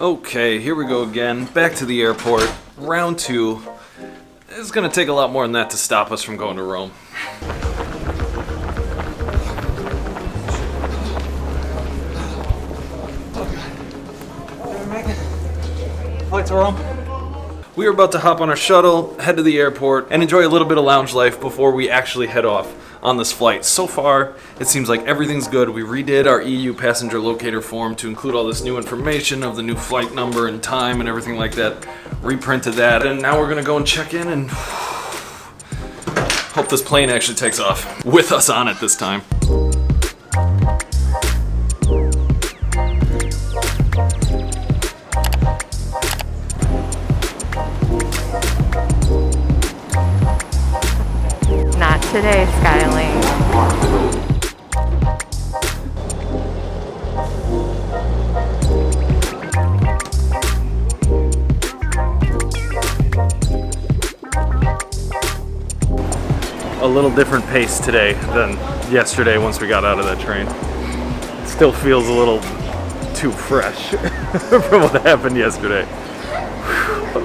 Okay, here we go again. Back to the airport. Round 2. It's gonna take a lot more than that to stop us from going to Rome. Flight to Rome. We are about to hop on our shuttle, head to the airport, and enjoy a little bit of lounge life before we actually head off on this flight. So far, it seems like everything's good. We redid our EU passenger locator form to include all this new information of the new flight number and time and everything like that. Reprinted that, and now we're gonna go and check in and hope this plane actually takes off with us on it this time. Not today, Skyling. A little different pace today than yesterday once we got out of that train. It still feels a little too fresh from what happened yesterday.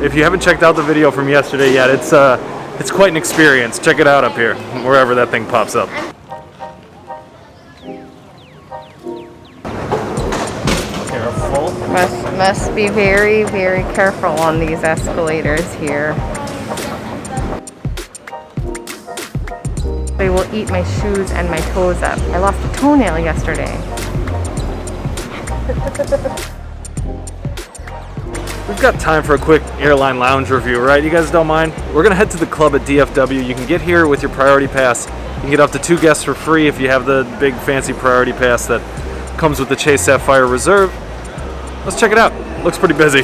If you haven't checked out the video from yesterday yet, it's quite an experience. Check it out up here, wherever that thing pops up. Careful. Must be very, very careful on these escalators here. They will eat my shoes and my toes up. I lost a toenail yesterday. We've got time for a quick airline lounge review, right? You guys don't mind? We're gonna head to the club at DFW. You can get here with your priority pass. You can get up to 2 guests for free if you have the big fancy priority pass that comes with the Chase Sapphire Reserve. Let's check it out. Looks pretty busy.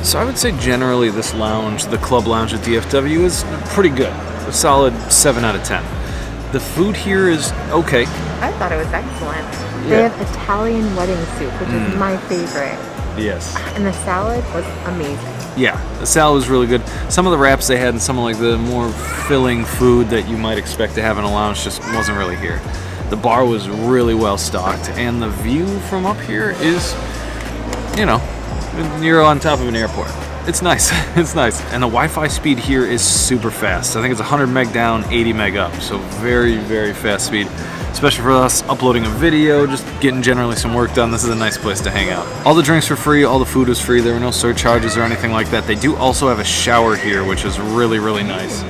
So I would say generally this lounge, the club lounge at DFW, is pretty good. A solid 7 out of 10. The food here is okay. I thought it was excellent. They have Italian wedding soup, which is my favorite. Yes. And the salad was amazing. Yeah, the salad was really good. Some of the wraps they had and some of like the more filling food that you might expect to have in a lounge just wasn't really here. The bar was really well stocked, and the view from up here is, you know, you're on top of an airport. It's nice. It's nice. And the Wi-Fi speed here is super fast. I think it's 100 meg down, 80 meg up. So very, very fast speed. Especially for us uploading a video, just getting generally some work done. This is a nice place to hang out. All the drinks were free, all the food was free. There were no surcharges or anything like that. They do also have a shower here, which is really, really nice.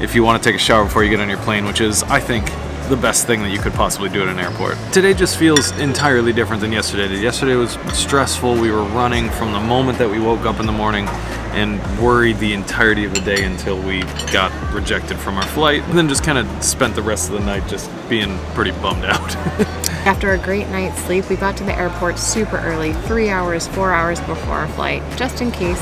If you want to take a shower before you get on your plane, which is, I think, the best thing that you could possibly do at an airport. Today just feels entirely different than yesterday did. Yesterday was stressful. We were running from the moment that we woke up in the morning and worried the entirety of the day until we got rejected from our flight, and then just kind of spent the rest of the night just being pretty bummed out. After a great night's sleep, we got to the airport super early, 3 hours, 4 hours before our flight, just in case.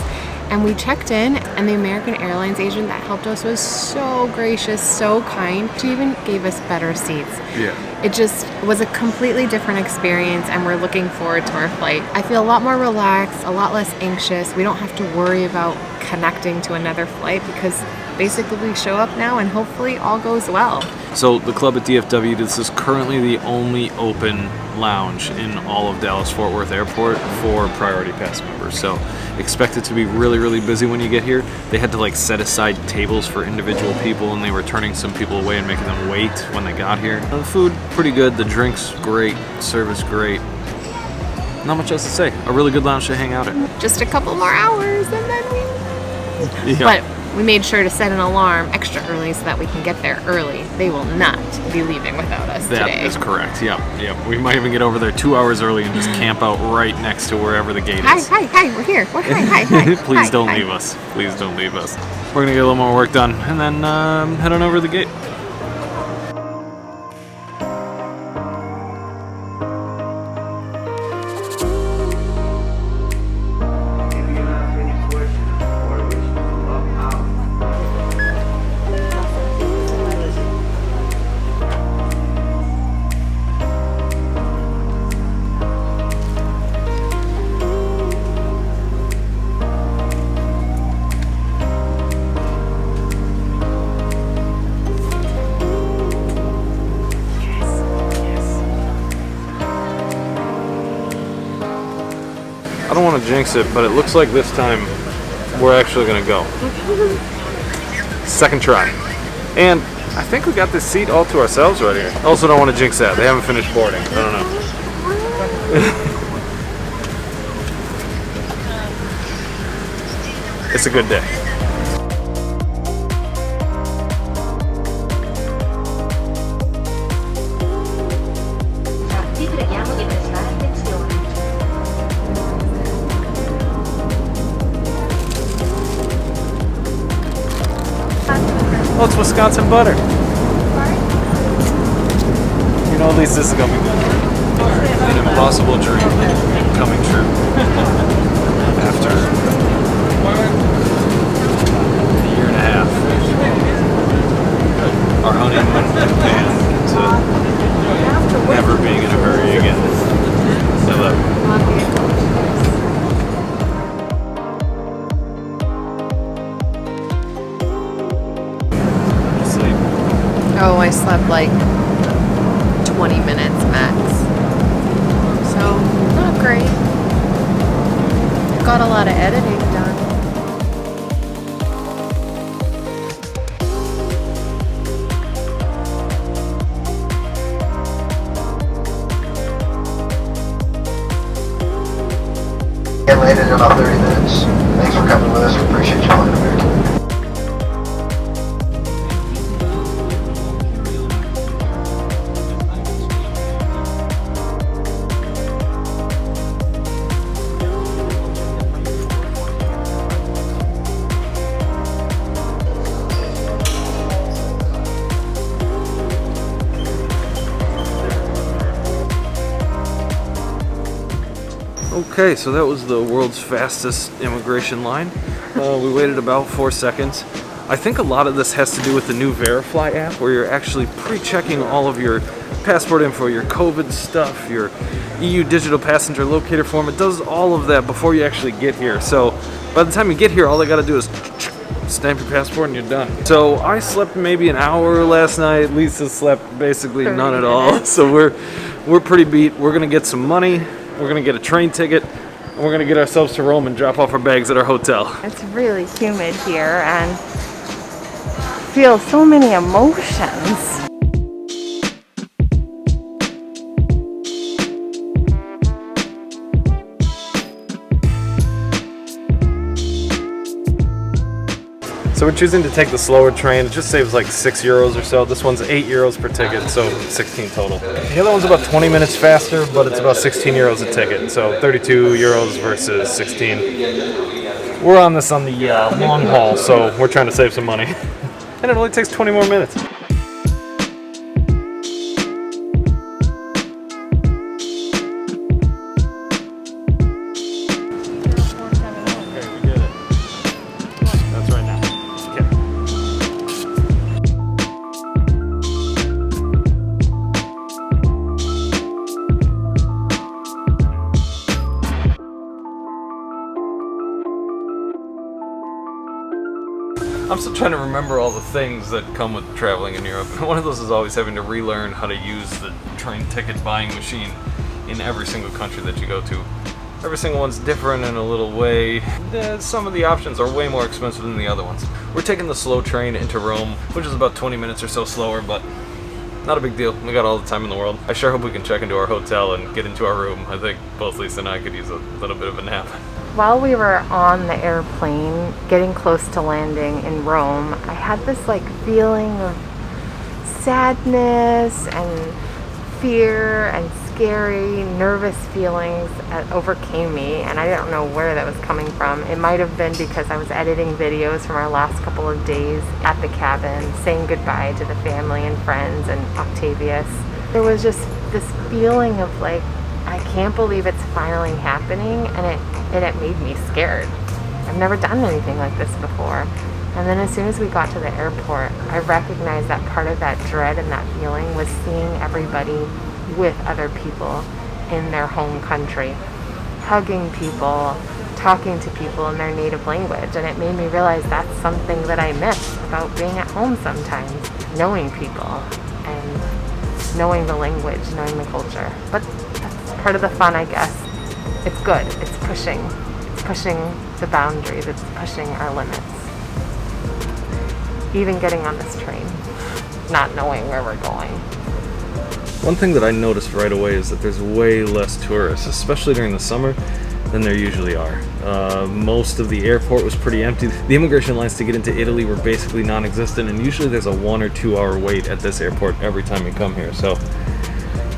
And we checked in, and the American Airlines agent that helped us was so gracious, so kind. She even gave us better seats. Yeah. It just was a completely different experience, and we're looking forward to our flight. I feel a lot more relaxed, a lot less anxious. We don't have to worry about connecting to another flight because basically we show up now and hopefully all goes well. So the club at DFW, this is currently the only open lounge in all of Dallas-Fort Worth Airport for Priority Pass members. So expect it to be really, really busy when you get here. They had to like set aside tables for individual people, and they were turning some people away and making them wait when they got here. The food, pretty good. The drinks, great. Service, great. Not much else to say. A really good lounge to hang out at. Just a couple more hours and then we... Yeah. But we made sure to set an alarm extra early so that we can get there early. They will not be leaving without us today. That is correct. Yep. We might even get over there 2 hours early and just camp out right next to wherever the gate is. Hi, we're here. Hi. Please don't leave us. Please don't leave us. We're gonna get a little more work done and then head on over to the gate. I don't want to jinx it, but it looks like this time we're actually going to go. Second try. And I think we got this seat all to ourselves right here. I also don't want to jinx that. They haven't finished boarding. I don't know. It's a good day. Oh, it's Wisconsin butter. You know, at least this is gonna be good. An impossible dream coming true. After a year and a half, our honeymoon and to never being in a hurry again. I love it. Oh, I slept like 20 minutes max. So, not great. Got a lot of editing done. Get landed in about 30 minutes. Thanks for coming with us. We appreciate you flying American. Okay, so that was the world's fastest immigration line. We waited about 4 seconds. I think a lot of this has to do with the new Verify app, where you're actually pre-checking all of your passport info, your COVID stuff, your EU digital passenger locator form. It does all of that before you actually get here. So by the time you get here, all they gotta do is stamp your passport and you're done. So I slept maybe an hour last night. Lisa slept basically none at all. So we're pretty beat. We're gonna get some money. We're gonna get a train ticket, and we're gonna get ourselves to Rome and drop off our bags at our hotel. It's really humid here and feel so many emotions. So we're choosing to take the slower train. It just saves like €6 or so. This one's €8 per ticket, so 16 total. The other one's about 20 minutes faster, but it's about €16 a ticket, so €32 versus 16. We're on this on the long haul, so we're trying to save some money. And it only takes 20 more minutes. I'm still trying to remember all the things that come with traveling in Europe. One of those is always having to relearn how to use the train ticket buying machine in every single country that you go to. Every single one's different in a little way. Some of the options are way more expensive than the other ones. We're taking the slow train into Rome, which is about 20 minutes or so slower, but not a big deal. We got all the time in the world. I sure hope we can check into our hotel and get into our room. I think both Lisa and I could use a little bit of a nap. While we were on the airplane, getting close to landing in Rome, I had this like feeling of sadness and fear and scary, nervous feelings that overcame me, and I don't know where that was coming from. It might have been because I was editing videos from our last couple of days at the cabin, saying goodbye to the family and friends and Octavius. There was just this feeling of like, I can't believe it's finally happening, and it made me scared. I've never done anything like this before. And then as soon as we got to the airport, I recognized that part of that dread and that feeling was seeing everybody with other people in their home country, hugging people, talking to people in their native language. And it made me realize that's something that I miss about being at home sometimes, knowing people and knowing the language, knowing the culture. But that's part of the fun, I guess. it's good. It's pushing the boundaries. It's pushing our limits. Even getting on this train, not knowing where we're going. One thing that I noticed right away is that there's way less tourists, especially during the summer, than there usually are. Most of the airport was pretty empty. The immigration lines to get into Italy were basically non-existent, and usually there's a 1 or 2 hour wait at this airport every time you come here. So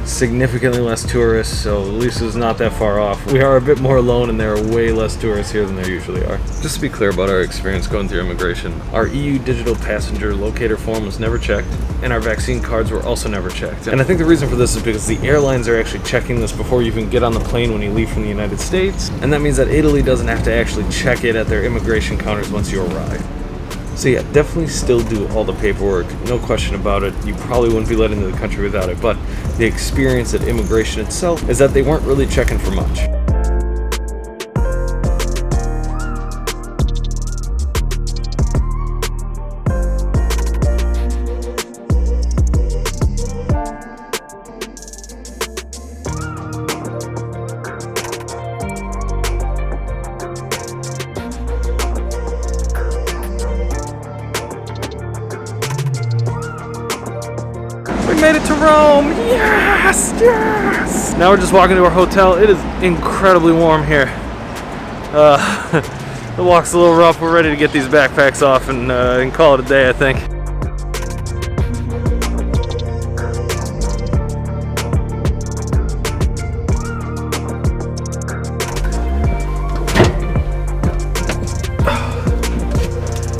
significantly less tourists, so at least it's not that far off. We are a bit more alone, and there are way less tourists here than there usually are. Just to be clear about our experience going through immigration, our EU digital passenger locator form was never checked, and our vaccine cards were also never checked. And I think the reason for this is because the airlines are actually checking this before you even get on the plane when you leave from the United States, and that means that Italy doesn't have to actually check it at their immigration counters once you arrive. So yeah, definitely still do all the paperwork, no question about it. You probably wouldn't be let into the country without it, but the experience at immigration itself is that they weren't really checking for much. We made it to Rome! Yes! Yes! Now we're just walking to our hotel. It is incredibly warm here. The walk's a little rough. We're ready to get these backpacks off and call it a day, I think.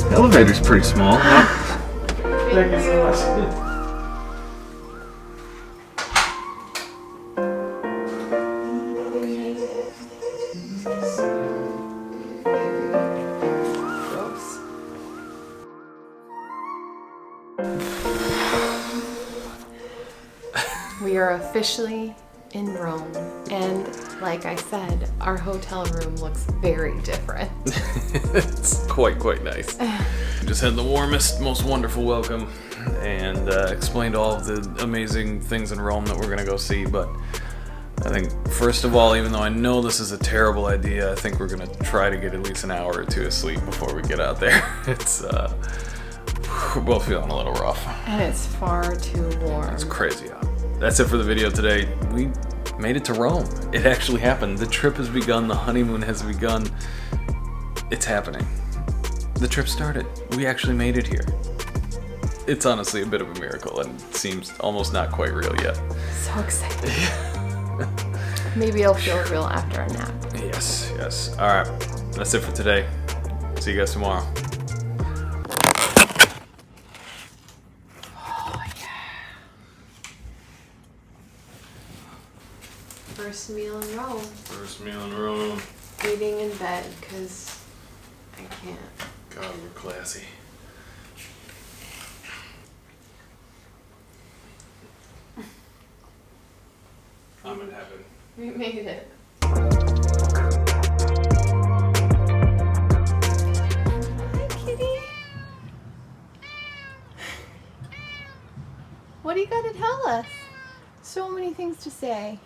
The elevator's pretty small. Thank you so much. We are officially in Rome, and like I said, our hotel room looks very different. It's quite nice. We just had the warmest, most wonderful welcome and explained all of the amazing things in Rome that we're gonna go see, but I think first of all, even though I know this is a terrible idea, I think we're gonna try to get at least an hour or two of sleep before we get out there. It's we're both feeling a little rough. And it's far too warm. It's crazy out. That's it for the video today. We made it to Rome. It actually happened. The trip has begun. The honeymoon has begun. It's happening. The trip started. We actually made it here. It's honestly a bit of a miracle and seems almost not quite real yet. So excited. Maybe I'll feel real after a nap. Yes, yes. All right. That's it for today. See you guys tomorrow. First meal in Rome. First meal in Rome. Eating in bed, because I can't. God, we're classy. I'm in heaven. We made it. Hi, kitty. What do you got to tell us? So many things to say.